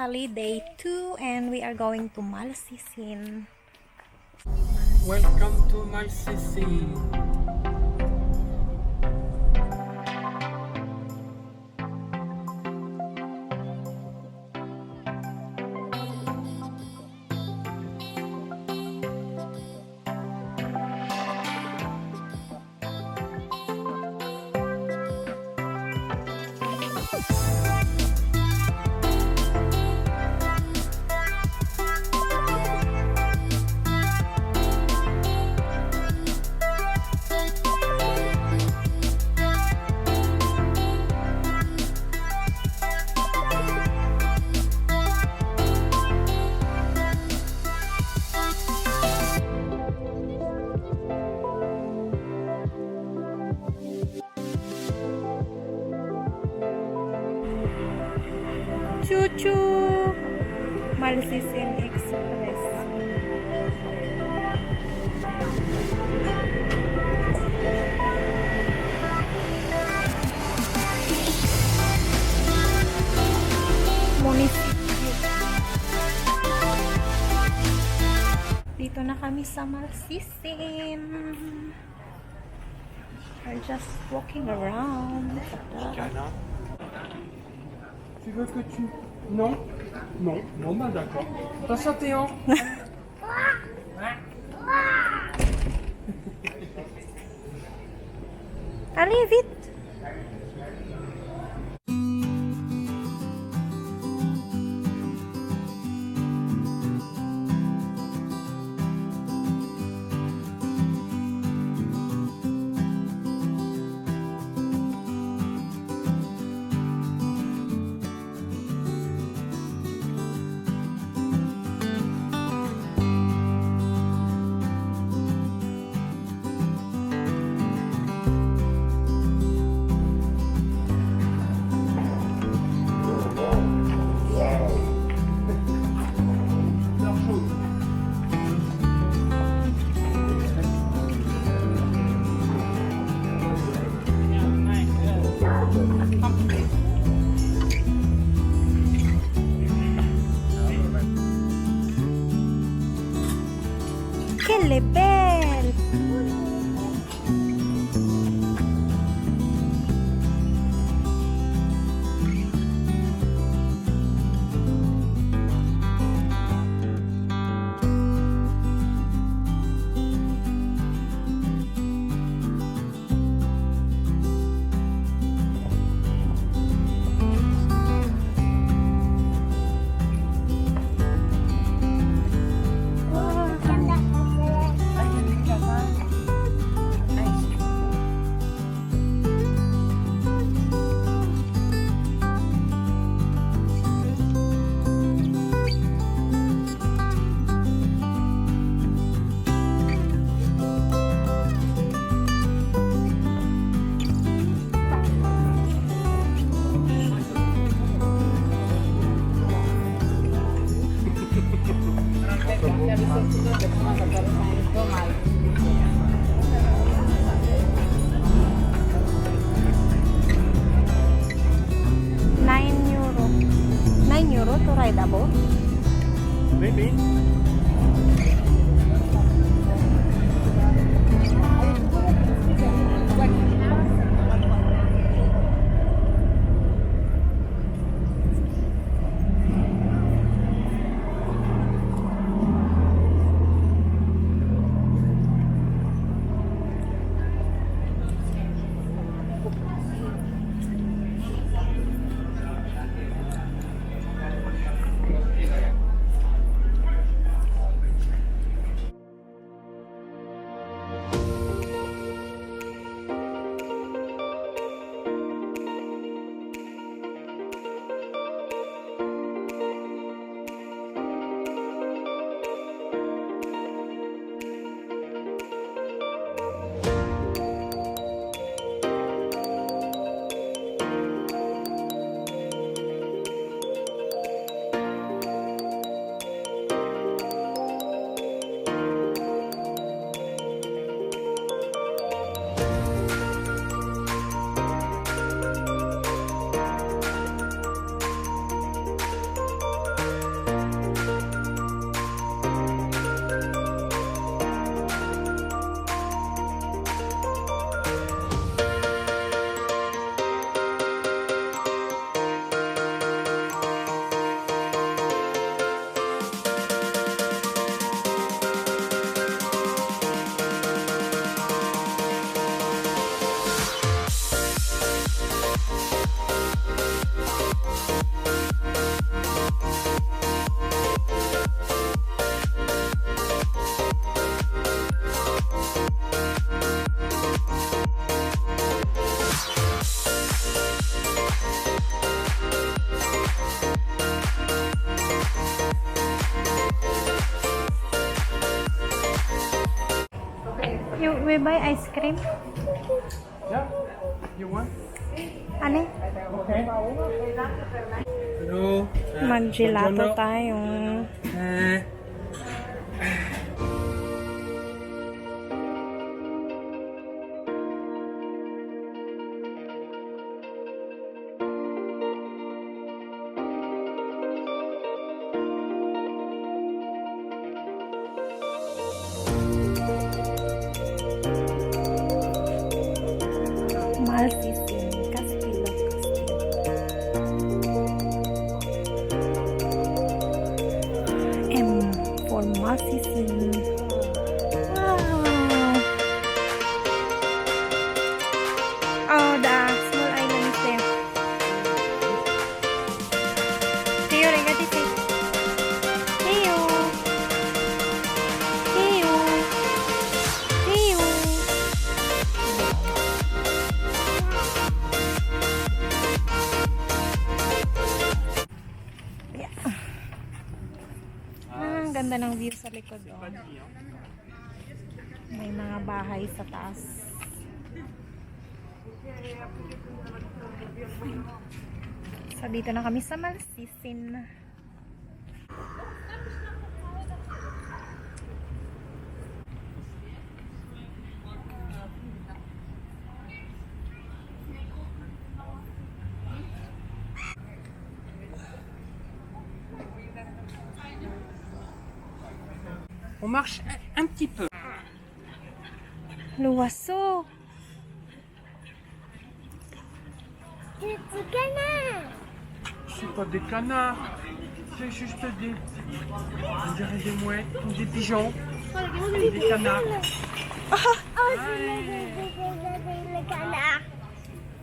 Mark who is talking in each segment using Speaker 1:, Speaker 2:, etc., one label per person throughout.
Speaker 1: Italy day 2 and we are going to Malcesine.
Speaker 2: Welcome to Malcesine.
Speaker 1: Choo-choo! Malcesine Express. Munisipyo. Dito na kami sa Malcesine. We're just walking around.
Speaker 2: Tu veux que tu... Non? Non? Bon, bah d'accord. Attention Théo.
Speaker 1: Allez, vite! Quelle belle! €9 to ride a boat.
Speaker 2: Maybe.
Speaker 1: we buy ice cream?
Speaker 2: Yeah. You want?
Speaker 1: Ano?
Speaker 2: Okay. Hello.
Speaker 1: Mag-gelato tayo. Malcesine, Castilo. M for Malcesine. Wow! Oh, the small island is there. Theo, regati say. Theo. Theo. Theo. Ang ganda ng view sa likod. Oh. May mga bahay sa taas. So, dito na kami sa Malcesine.
Speaker 2: On marche un petit peu.
Speaker 1: Luwaso.
Speaker 2: C'est pas des canards. C'est juste des... On dirait des mouettes ou des pigeons. Des canards.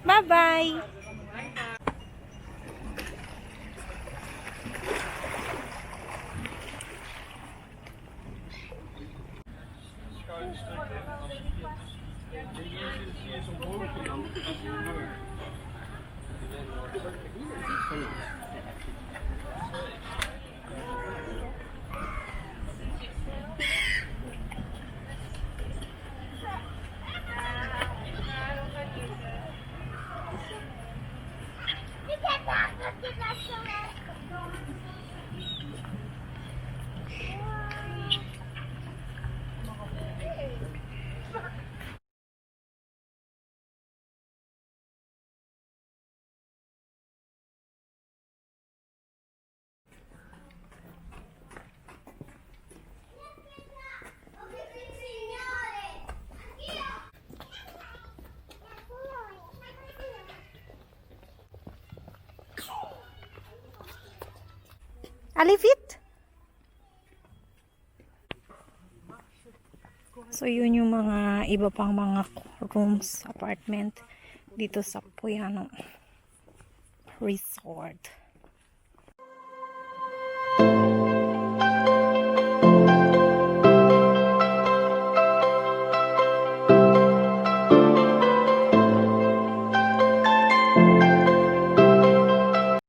Speaker 1: Bye bye. Alivit. So, yun yung mga iba pang mga rooms, apartment dito sa Puyano Resort.